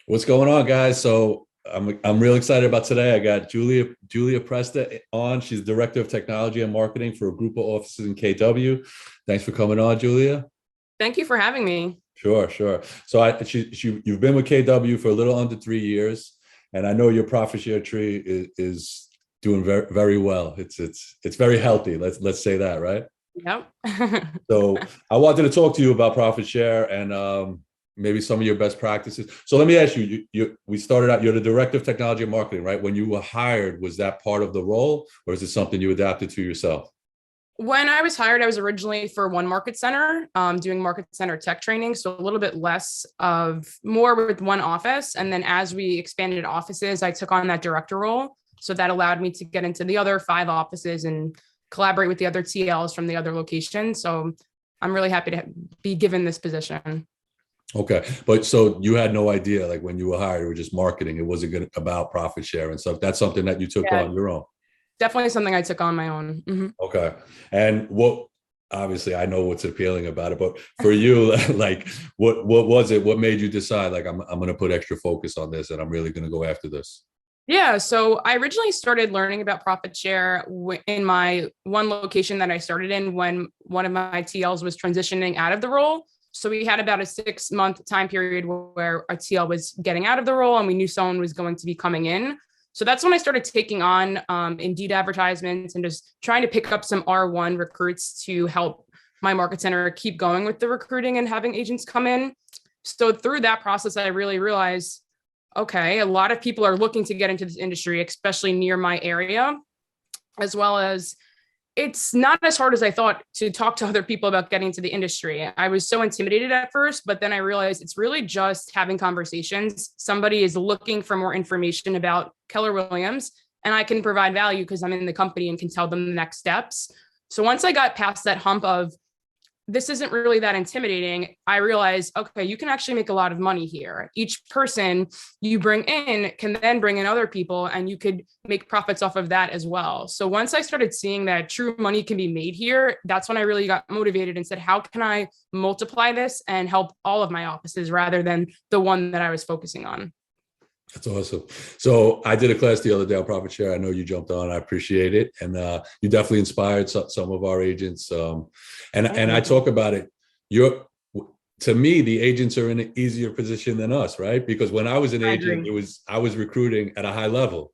What's going on, guys? So I'm real excited about today. I got Julia Presta on. She's director of technology and marketing for a group of offices in KW. Thanks for coming on, Julia. Thank you for having me. Sure, sure. So you've been with KW for a little under 3 years, and I know your profit share tree is doing very very well. It's very healthy. Let's say that, right? Yep. So I wanted to talk to you about profit share and maybe some of your best practices. So let me ask you, we started out, you're the director of technology and marketing, right? When you were hired, was that part of the role or is it something you adapted to yourself? When I was hired, I was originally for one market center, doing market center tech training. So a little bit less of more with one office. And then as we expanded offices, I took on that director role. So that allowed me to get into the other five offices and collaborate with the other TLs from the other locations. So I'm really happy to be given this position. Okay. But so you had no idea, like when you were hired, it was just marketing. It wasn't good about profit share and stuff. That's something that you took Yeah, on your own. definitely something I took on my own. Okay. And obviously I know what's appealing about it, but for you, like what was it? What made you decide like I'm gonna put extra focus on this and I'm really gonna go after this? Yeah, so I originally started learning about profit share in my one location that I started in when one of my TLs was transitioning out of the role. So we had about a 6 month time period where our TL was getting out of the role and we knew someone was going to be coming in. So that's when I started taking on Indeed advertisements and just trying to pick up some R1 recruits to help my market center keep going with the recruiting and having agents come in. So through that process, I really realized okay, a lot of people are looking to get into this industry, especially near my area, as well as it's not as hard as I thought to talk to other people about getting into the industry. I was so intimidated at first, but then I realized it's really just having conversations. Somebody is looking for more information about Keller Williams, and I can provide value because I'm in the company and can tell them the next steps. So once I got past that hump of this isn't really that intimidating, I realized, okay, you can actually make a lot of money here. Each person you bring in can then bring in other people and you could make profits off of that as well. So once I started seeing that true money can be made here, that's when I really got motivated and said, how can I multiply this and help all of my offices rather than the one that I was focusing on? That's awesome. So I did a class the other day on profit share. I know you jumped on. I appreciate it, and you definitely inspired some of our agents. And I talk about it. You're To me, the agents are in an easier position than us, right? Because when I was an I agent, agree. I was recruiting at a high level.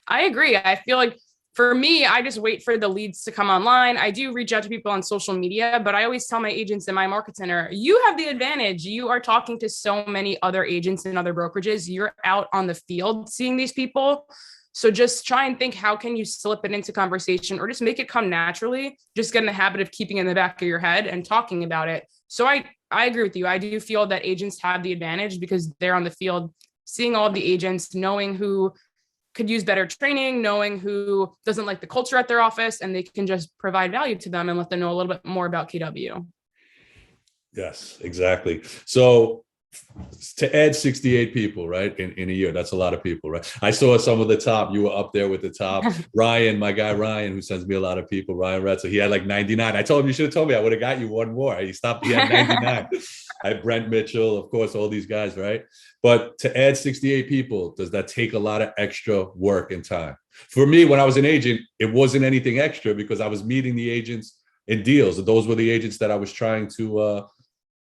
I agree. I feel like for me, I just wait for the leads to come online. I do reach out to people on social media, but I always tell my agents in my market center, you have the advantage. You are talking to so many other agents and other brokerages. You're out on the field seeing these people. So just try and think how can you slip it into conversation or just make it come naturally. Just get in the habit of keeping it in the back of your head and talking about it. So I agree with you. I do feel that agents have the advantage because they're on the field seeing all of the agents, knowing who could use better training, knowing who doesn't like the culture at their office, and they can just provide value to them and let them know a little bit more about KW. Yes, exactly. So to add 68 people, right, in a year, that's a lot of people, right? I saw some of the top. You were up there with the top. Ryan, my guy Ryan, who sends me a lot of people, Ryan Retzel, he had like 99. I told him you should have told me. I would have got you one more. He stopped. He had 99. I had Brent Mitchell, of course, all these guys, right? But to add 68 people, does that take a lot of extra work and time? For me, when I was an agent, it wasn't anything extra because I was meeting the agents in deals. Those were the agents that I was trying to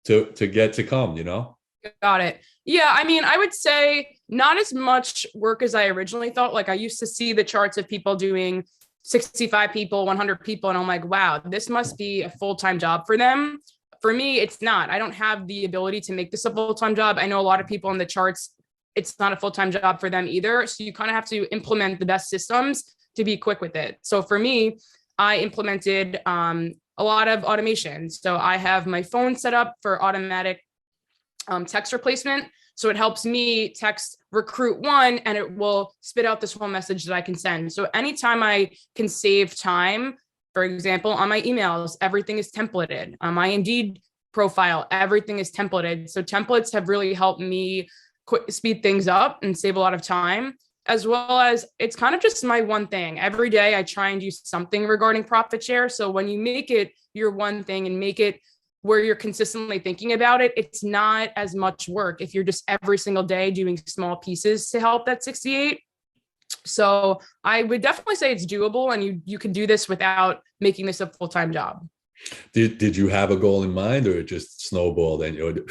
get to come, you know? Got it. Yeah, I mean, I would say not as much work as I originally thought. Like I used to see the charts of people doing 65 people, 100 people, and I'm like, wow, this must be a full-time job for them. For me, it's not. I don't have the ability to make this a full-time job. I know a lot of people in the charts, it's not a full-time job for them either. So you kind of have to implement the best systems to be quick with it. So for me, I implemented a lot of automation. So I have my phone set up for automatic text replacement. So it helps me text recruit one and it will spit out this whole message that I can send. So anytime I can save time, for example, on my emails, everything is templated. On my Indeed profile, everything is templated. So templates have really helped me speed things up and save a lot of time, as well as it's kind of just my one thing. Every day I try and do something regarding profit share. So when you make it your one thing and make it where you're consistently thinking about it, it's not as much work if you're just every single day doing small pieces to help that 68. So I would definitely say it's doable, and you can do this without making this a full-time job. Did you have a goal in mind, or it just snowballed? And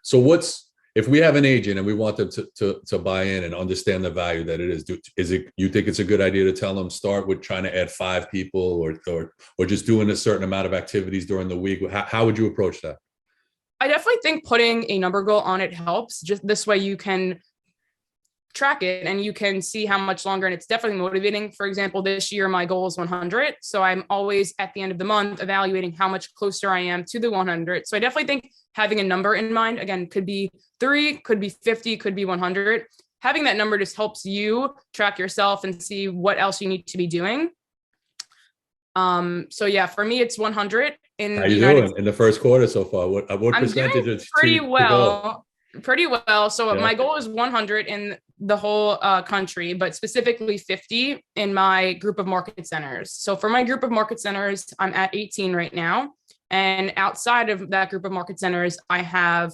so what's, if we have an agent and we want them to buy in and understand the value that it is it, you think it's a good idea to tell them start with trying to add 5 people, or just doing a certain amount of activities during the week? How would you approach that? I definitely think putting a number goal on it helps. Just this way you can track it and you can see how much longer, and it's definitely motivating. For example, this year my goal is 100, so I'm always at the end of the month evaluating how much closer I am to the 100. So I definitely think having a number in mind, again, could be 3, could be 50, could be 100. Having that number just helps you track yourself and see what else you need to be doing. So yeah, for me it's 100 in How the you United doing in the first quarter so far? What I'm percentage doing is pretty to go? well. Pretty well. So Yeah. my goal is 100 in the whole country, but specifically 50 in my group of market centers. So for my group of market centers, I'm at 18 right now. And outside of that group of market centers, I have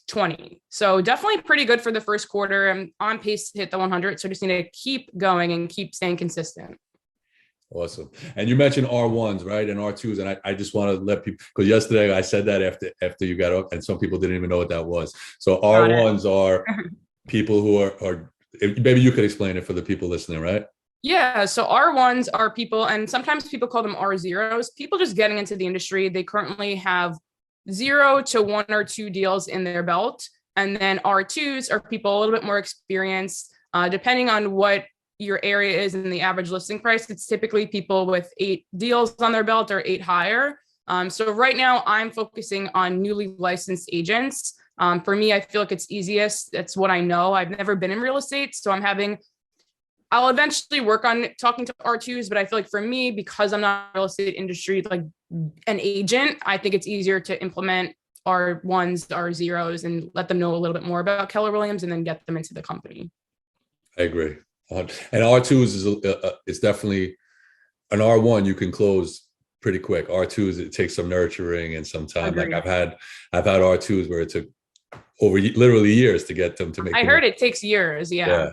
20. So definitely pretty good for the first quarter. I'm on pace to hit the 100. So I just need to keep going and keep staying consistent. Awesome. And you mentioned R1s, right? And R2s. And I just want to let people, because yesterday I said that after you got up, and some people didn't even know what that was. So R1s are people who are maybe you could explain it for the people listening, right? Yeah, so R1s are people, and sometimes people call them R0s, people just getting into the industry. They currently have 0 to 1 or 2 deals in their belt. And then R2s are people a little bit more experienced, depending on what your area is in the average listing price. It's typically people with 8 deals on their belt or 8 higher. So right now I'm focusing on newly licensed agents. For me, I feel like it's easiest. That's what I know. I've never been in real estate, so I'll eventually work on talking to R2s, but I feel like for me, because I'm not in the real estate industry, like an agent, I think it's easier to implement R1s, R0s, and let them know a little bit more about Keller Williams and then get them into the company. I agree. And R2s is definitely an R1 you can close pretty quick. R2s, it takes some nurturing and some time. Agreed. Like I've had R2s where it took over literally years to get them to make. I heard it takes years. Yeah.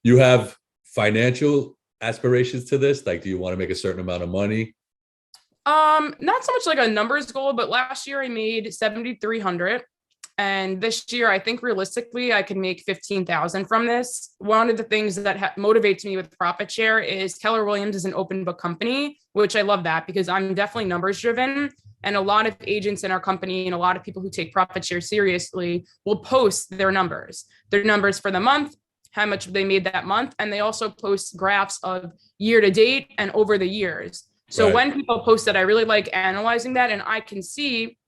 You have financial aspirations to this? Like, do you want to make a certain amount of money? Not so much like a numbers goal, but last year I made 7,300. And this year, I think realistically, I can make 15,000 from this. One of the things that motivates me with profit share is Keller Williams is an open book company, which I love that because I'm definitely numbers driven. And a lot of agents in our company and a lot of people who take profit share seriously will post their numbers for the month, how much they made that month. And they also post graphs of year to date and over the years. So right. When people post that, I really like analyzing that, and I can see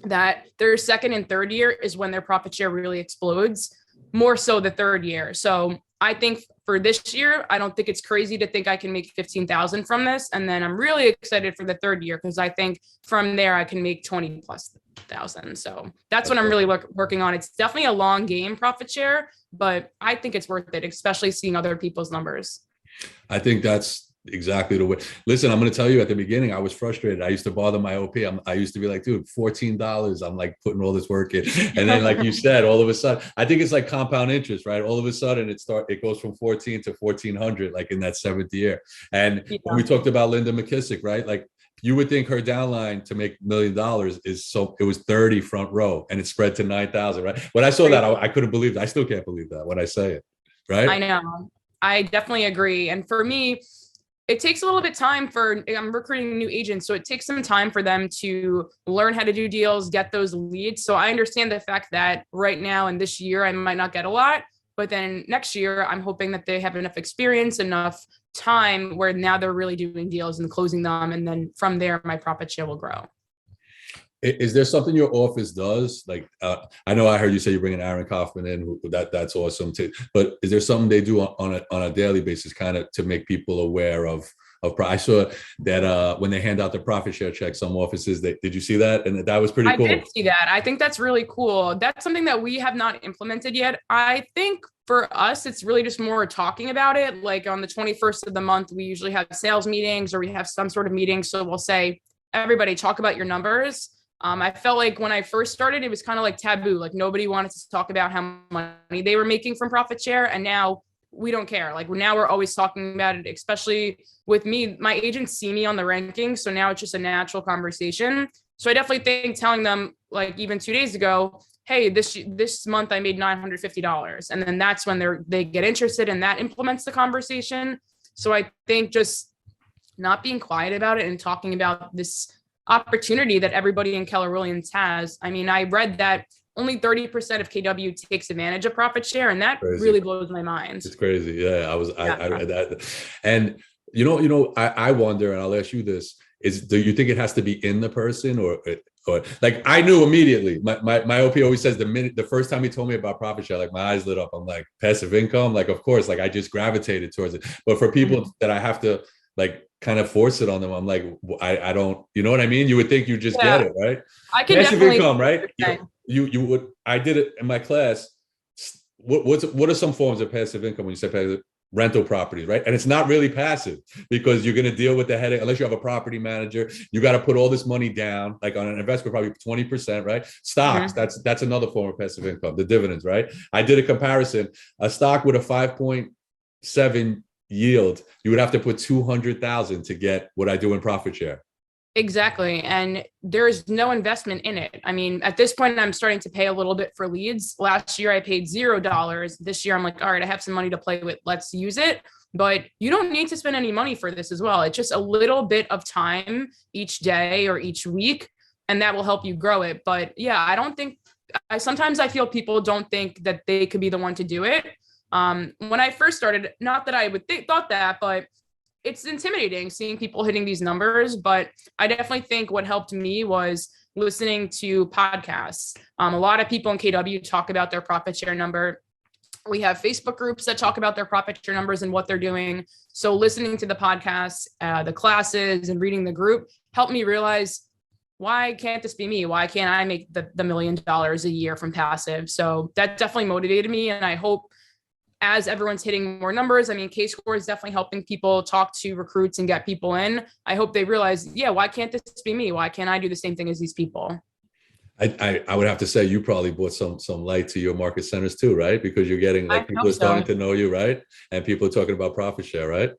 that their second and third year is when their profit share really explodes, more so the third year. So I think for this year, I don't think it's crazy to think I can make 15,000 from this. And then I'm really excited for the third year because I think from there I can make 20 plus thousand. So that's what I'm really working on. It's definitely a long game profit share, but I think it's worth it, especially seeing other people's numbers. I think that's exactly the way. Listen, I'm going to tell you, at the beginning, I was frustrated. I used to bother my OP. I used to be like, dude, $14. I'm like putting all this work in. And then, like you said, all of a sudden, I think it's like compound interest, right? All of a sudden it goes from 14 to 1,400, like in that 7th year. And when we talked about Linda McKissick, right? Like you would think her downline to make $1 million it was 30 front row and it spread to 9,000, right? When I saw that, I couldn't believe it. I still can't believe that when I say it, right? I know. I definitely agree. And for me, it takes a little bit of time I'm recruiting new agents. So it takes some time for them to learn how to do deals, get those leads. So I understand the fact that right now in this year, I might not get a lot, but then next year, I'm hoping that they have enough experience, enough time where now they're really doing deals and closing them. And then from there, my profit share will grow. Is there something your office does? Like, I know I heard you say you're bringing Aaron Kaufman in. That's awesome too. But is there something they do on a daily basis, kind of to make people aware of? I saw that when they hand out the profit share checks, some offices. Did you see that? And that was pretty cool. I did see that. I think that's really cool. That's something that we have not implemented yet. I think for us, it's really just more talking about it. Like on the 21st of the month, we usually have sales meetings or we have some sort of meeting. So we'll say, everybody talk about your numbers. I felt like when I first started, it was kind of like taboo. Like nobody wanted to talk about how much money they were making from profit share. And now we don't care. Like now we're always talking about it, especially with me. My agents see me on the rankings. So now it's just a natural conversation. So I definitely think telling them, like even 2 days ago, hey, this month I made $950. And then that's when they get interested, and that implements the conversation. So I think just not being quiet about it and talking about this opportunity that everybody in Keller Williams has. I mean, I read that only 30% of KW takes advantage of profit share, and that Crazy. really blows my mind. It's crazy. Yeah, I read that. And I wonder, and I'll ask you this, do you think it has to be in the person or like I knew immediately? My OP always says the first time he told me about profit share, like my eyes lit up. I'm like, passive income, like of course, like I just gravitated towards it. But for people that I have to like kind of force it on them, I'm like, I don't, you know what I mean? You would think you just get it, right? I can passive definitely income, right? You would. I did it in my class. What are some forms of passive income when you say passive? Rental properties, right? And it's not really passive because you're going to deal with the headache. Unless you have a property manager, you got to put all this money down, like on an investment, probably 20%, right? Stocks, that's another form of passive income, the dividends, right? I did a comparison. A stock with a 5.7 yield, you would have to put 200,000 to get what I do in profit share. Exactly. And there's no investment in it. I mean, at this point, I'm starting to pay a little bit for leads. Last year, I paid $0. This year, I'm like, all right, I have some money to play with. Let's use it. But you don't need to spend any money for this as well. It's just a little bit of time each day or each week, and that will help you grow it. But yeah, I don't think, sometimes I feel people don't think that they could be the one to do it. When I first started, not that I would thought that, but it's intimidating seeing people hitting these numbers. But I definitely think what helped me was listening to podcasts. A lot of people in KW talk about their profit share number. We have Facebook groups that talk about their profit share numbers and what they're doing. So listening to the podcasts, the classes, and reading the group helped me realize, why can't this be me? Why can't I make the $1 million a year from passive? So that definitely motivated me. And I hope as everyone's hitting more numbers, I mean, K-Score is definitely helping people talk to recruits and get people in. I hope they realize, yeah, why can't this be me? Why can't I do the same thing as these people? I would have to say you probably brought some light to your market centers too, right? Because you're getting like people are starting to know you, right? And people are talking about profit share, right?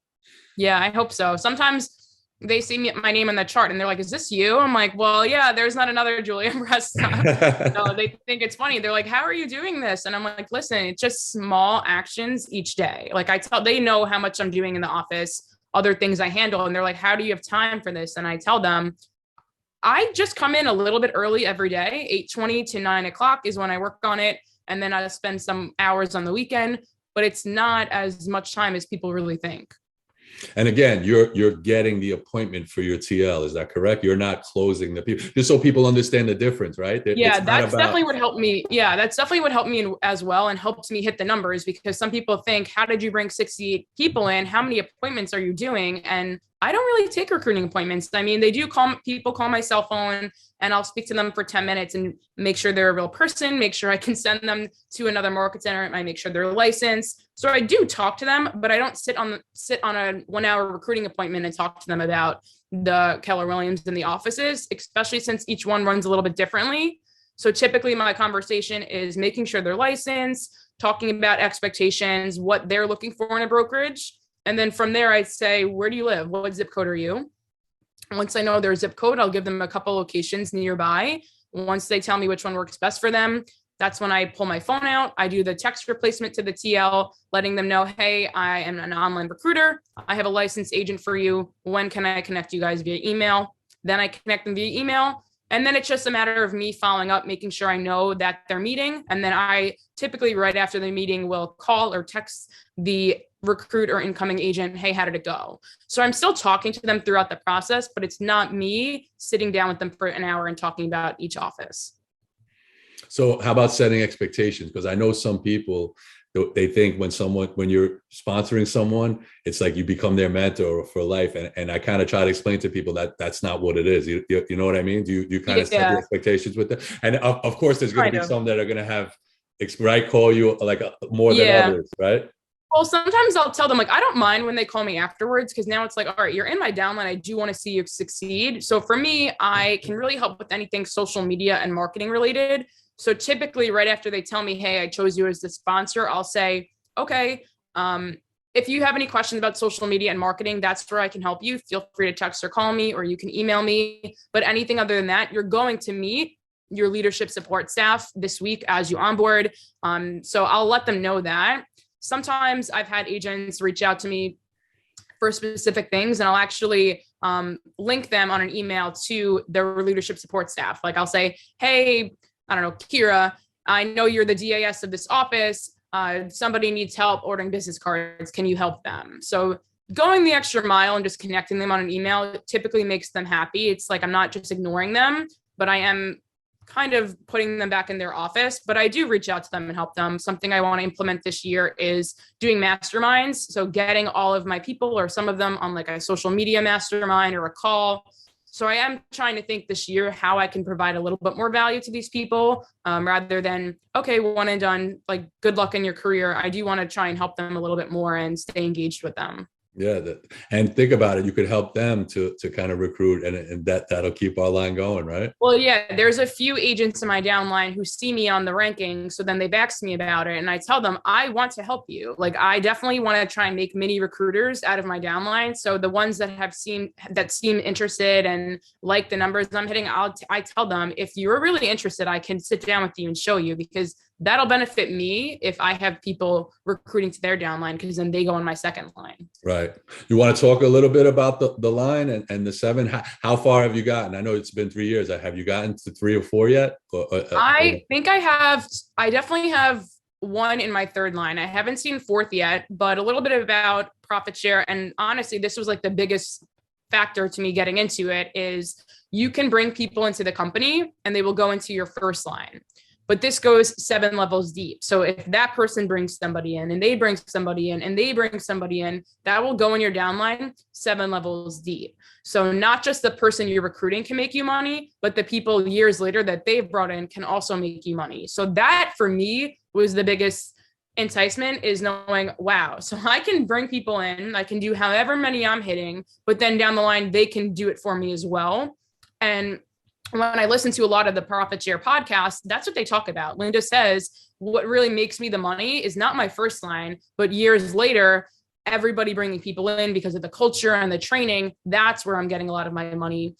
Yeah, I hope so. Sometimes they see my name on the chart and they're like, is this you? I'm like, well, yeah, there's not another Julia Presta. So they think it's funny. They're like, how are you doing this? And I'm like, listen, it's just small actions each day. Like they know how much I'm doing in the office, other things I handle. And they're like, how do you have time for this? And I tell them, I just come in a little bit early every day. 8:20 to 9 o'clock is when I work on it. And then I spend some hours on the weekend, but it's not as much time as people really think. And again, you're getting the appointment for your TL. Is that correct? You're not closing the people, just so people understand the difference, right? Yeah, that's definitely what helped me. Yeah, that's definitely what helped me as well, and helped me hit the numbers, because some people think, how did you bring 68 people in? How many appointments are you doing? And I don't really take recruiting appointments. I mean, people call my cell phone, and I'll speak to them for 10 minutes and make sure they're a real person, make sure I can send them to another market center, and I make sure they're licensed. So I do talk to them, but I don't sit on a 1 hour recruiting appointment and talk to them about the Keller Williams and the offices, especially since each one runs a little bit differently. So typically my conversation is making sure they're licensed, talking about expectations, what they're looking for in a brokerage. And then from there, I'd say, where do you live? What zip code are you? Once I know their zip code, I'll give them a couple locations nearby. Once they tell me which one works best for them, that's when I pull my phone out. I do the text replacement to the TL, letting them know, hey, I am an online recruiter. I have a licensed agent for you. When can I connect you guys via email? Then I connect them via email. And then it's just a matter of me following up, making sure I know that they're meeting. And then I typically right after the meeting will call or text the recruit or incoming agent, hey, how did it go? So I'm still talking to them throughout the process, but it's not me sitting down with them for an hour and talking about each office. So how about setting expectations? Because I know some people, they think when you're sponsoring someone, it's like you become their mentor for life. And I kind of try to explain to people that that's not what it is. You know what I mean? Do you kind of set the expectations with them? And of course, there's going to be some that are going to have, right, call you like more than others, right? Well, sometimes I'll tell them, like, I don't mind when they call me afterwards, because now it's like, all right, you're in my downline. I do want to see you succeed. So for me, I can really help with anything social media and marketing related. So typically, right after they tell me, hey, I chose you as the sponsor, I'll say, okay, if you have any questions about social media and marketing, that's where I can help you. Feel free to text or call me, or you can email me. But anything other than that, you're going to meet your leadership support staff this week as you onboard. So I'll let them know that. Sometimes I've had agents reach out to me for specific things, and I'll actually link them on an email to their leadership support staff. Like I'll say, hey, I don't know, Kira, I know you're the DAS of this office. Somebody needs help ordering business cards. Can you help them? So going the extra mile and just connecting them on an email typically makes them happy. It's like I'm not just ignoring them, but I am kind of putting them back in their office. But I do reach out to them and help them. Something I want to implement this year is doing masterminds. So getting all of my people or some of them on like a social media mastermind or a call. So I am trying to think this year how I can provide a little bit more value to these people, rather than, okay, one and done, like good luck in your career. I do want to try and help them a little bit more and stay engaged with them. Yeah, and think about it. You could help them to kind of recruit, and that'll keep our line going, right? Well, yeah, there's a few agents in my downline who see me on the ranking, so then they've asked me about it, and I tell them I want to help you. Like I definitely want to try and make mini recruiters out of my downline. So the ones that seem interested and like the numbers I'm hitting, I tell them, if you're really interested, I can sit down with you and show you, because that'll benefit me if I have people recruiting to their downline, because then they go on my second line. Right. You want to talk a little bit about the line and the 7? How far have you gotten? I know it's been 3 years. Have you gotten to 3 or 4 yet? I think I definitely have one in my third line. I haven't seen fourth yet, but a little bit about profit share. And honestly, this was like the biggest factor to me getting into it is you can bring people into the company and they will go into your first line. But this goes 7 levels deep. So if that person brings somebody in and they bring somebody in and they bring somebody in, that will go in your downline 7 levels deep. So not just the person you're recruiting can make you money, but the people years later that they've brought in can also make you money. So that for me was the biggest enticement, is knowing, wow, so I can bring people in, I can do however many I'm hitting, but then down the line, they can do it for me as well. And when I listen to a lot of the profit share podcasts, that's what they talk about. Linda says, what really makes me the money is not my first line, but years later, everybody bringing people in because of the culture and the training. That's where I'm getting a lot of my money.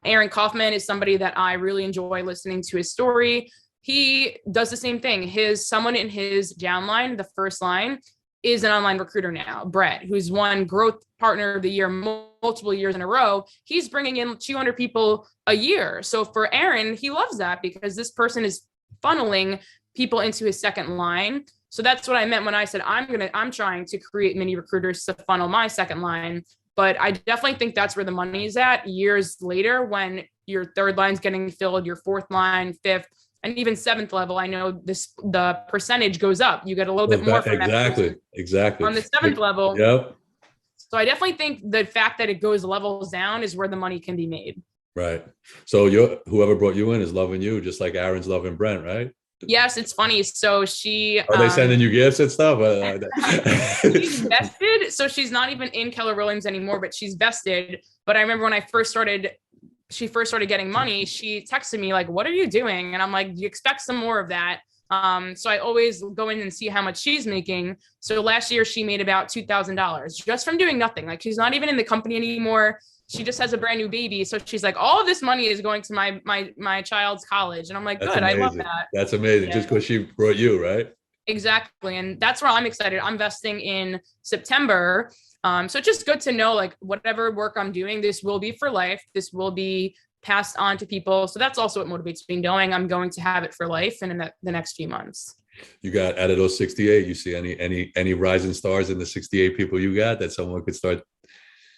Aaron Kaufman is somebody that I really enjoy listening to his story. He does the same thing. Someone in his downline, the first line, is an online recruiter now, Brett, who's won Growth Partner of the Year multiple years in a row. He's bringing in 200 people a year. So for Aaron, he loves that because this person is funneling people into his second line. So that's what I meant when I said I'm trying to create mini recruiters to funnel my second line. But I definitely think that's where the money is at years later, when your third line's getting filled, your fourth line, fifth, and even 7th level. I know the percentage goes up. You get a little bit more from exactly on the 7th level. Yep. So I definitely think the fact that it goes levels down is where the money can be made. Right. So whoever brought you in is loving you, just like Aaron's loving Brent, right? Yes, it's funny. So are they sending you gifts and stuff? She's vested. So she's not even in Keller Williams anymore, but she's vested. But I remember when she first started getting money, she texted me like, what are you doing? And I'm like, you expect some more of that. So I always go in and see how much she's making. So last year she made about $2,000 just from doing nothing. Like she's not even in the company anymore. She just has a brand new baby. So she's like, all of this money is going to my child's college. And I'm like, that's good. Amazing. I love that. That's amazing. Yeah. Just because she brought you, right? Exactly. And that's where I'm excited. I'm vesting in September. So it's just good to know, like, whatever work I'm doing, this will be for life. This will be passed on to people. So that's also what motivates me, knowing I'm going to have it for life and in the next few months. You got, out of those 68, you see any rising stars in the 68 people you got that someone could start?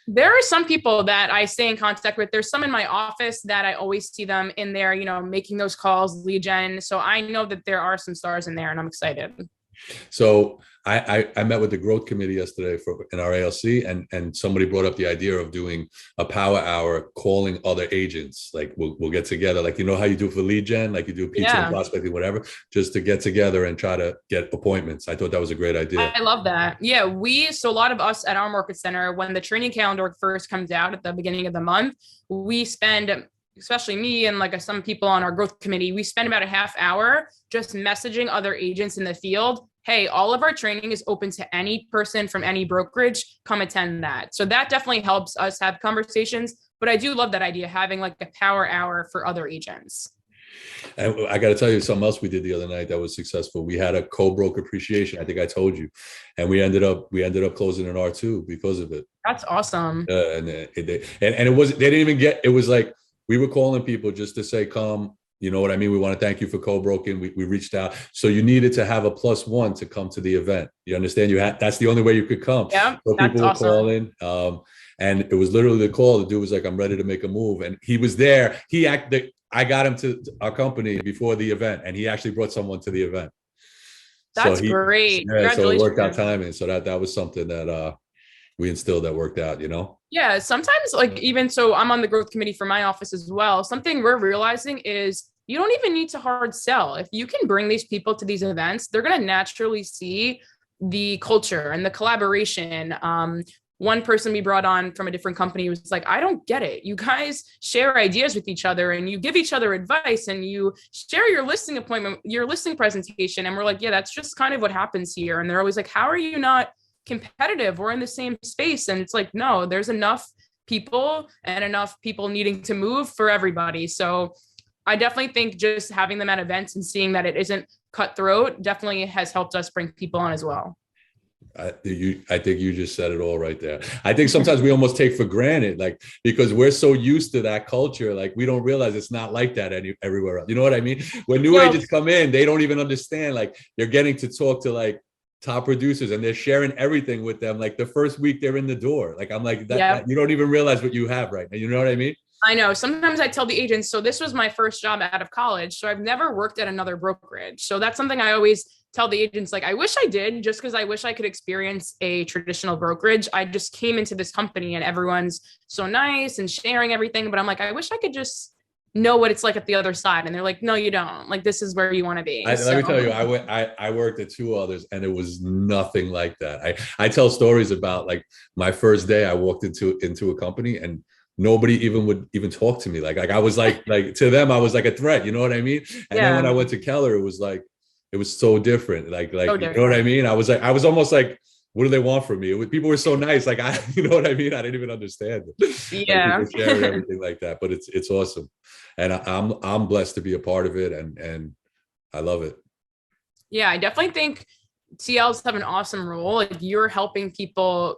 There are some people that I stay in contact with. There's some in my office that I always see them in there, making those calls, lead gen. So I know that there are some stars in there and I'm excited. So I met with the growth committee yesterday for in our ALC, and somebody brought up the idea of doing a power hour, calling other agents. Like we'll get together, like you know how you do for lead gen, like you do pizza and Yeah. prospecting, whatever, just to get together and try to get appointments. I thought that was a great idea. I love that. Yeah, so a lot of us at our market center, when the training calendar first comes out at the beginning of the month, we spend, especially me and like some people on our growth committee, we spend about a half hour just messaging other agents in the field. Hey, all of our training is open to any person from any brokerage. Come attend that. So that definitely helps us have conversations. But I do love that idea, having like a power hour for other agents. And I got to tell you something else we did the other night that was successful. We had a co-broke appreciation. I think I told you, and we ended up closing an R2 because of it. That's awesome. And it was, they didn't even get, it was like we were calling people just to say, come, you know what I mean? We want to thank you for Cobroking. We reached out. So you needed to have a +1 to come to the event. You understand? That's the only way you could come. Yeah, so that's people were awesome. calling. And it was literally the call. The dude was like, I'm ready to make a move. And he was there. I got him to our company before the event, and he actually brought someone to the event. That's great. Yeah, so it worked out Congratulations. timing. So that was something that we instilled that worked out, you know? Yeah, sometimes like even so I'm on the growth committee for my office as well. Something we're realizing is you don't even need to hard sell. If you can bring these people to these events, they're going to naturally see the culture and the collaboration. One person we brought on from a different company was like, I don't get it. You guys share ideas with each other and you give each other advice and you share your listing appointment, your listing presentation. And we're like, yeah, that's just kind of what happens here. And they're always like, how are you not competitive? We're in the same space. And it's like, no, there's enough people and enough people needing to move for everybody. So I definitely think just having them at events and seeing that it isn't cutthroat definitely has helped us bring people on as well. I think you just said it all right there. I think sometimes we almost take for granted, like, because we're so used to that culture, like we don't realize it's not like that everywhere else. You know what I mean? When new agents come in, they don't even understand, like they're getting to talk to like top producers and they're sharing everything with them. Like the first week they're in the door. Like I'm like, that you don't even realize what you have right now. You know what I mean? I know. Sometimes I tell the agents, so this was my first job out of college. So I've never worked at another brokerage. So that's something I always tell the agents, like, I wish I did, just because I wish I could experience a traditional brokerage. I just came into this company and everyone's so nice and sharing everything. But I'm like, I wish I could just know what it's like at the other side. And they're like, no, you don't. Like, this is where you want to be. Let me tell you, I worked at two others and it was nothing like that. I tell stories about like my first day I walked into a company and nobody would even talk to me. Like I was like to them, I was like a threat. You know what I mean? And then when I went to Keller, it was like, it was so different. Like, so different. You know what I mean? I was almost like, what do they want from me? People were so nice. Like, you know what I mean? I didn't even understand it. Yeah. Like, sharing everything like that, but it's awesome. And I'm blessed to be a part of it. And I love it. Yeah. I definitely think TLs have an awesome role. Like you're helping people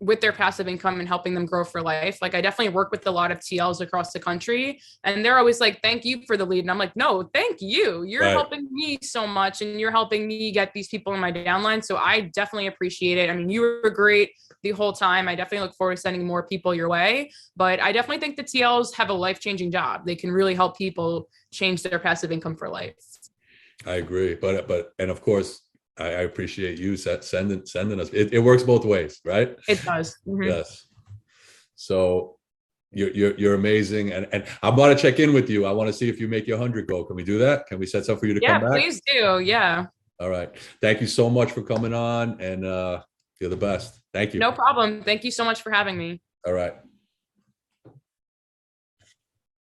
with their passive income and helping them grow for life. Like I definitely work with a lot of TLs across the country and they're always like, thank you for the lead. And I'm like, no, thank you. You're helping me so much and you're helping me get these people in my downline. So I definitely appreciate it. I mean, you were great the whole time. I definitely look forward to sending more people your way, but I definitely think the TLs have a life-changing job. They can really help people change their passive income for life. I agree. And of course, I appreciate you sending us. It works both ways, right? It does. Mm-hmm. Yes. So you're amazing, and I want to check in with you. I want to see if you make your 100 goal. Can we do that? Can we set something for you to come back? Yeah, please do. Yeah. All right. Thank you so much for coming on, and you're the best. Thank you. No problem. Thank you so much for having me. All right.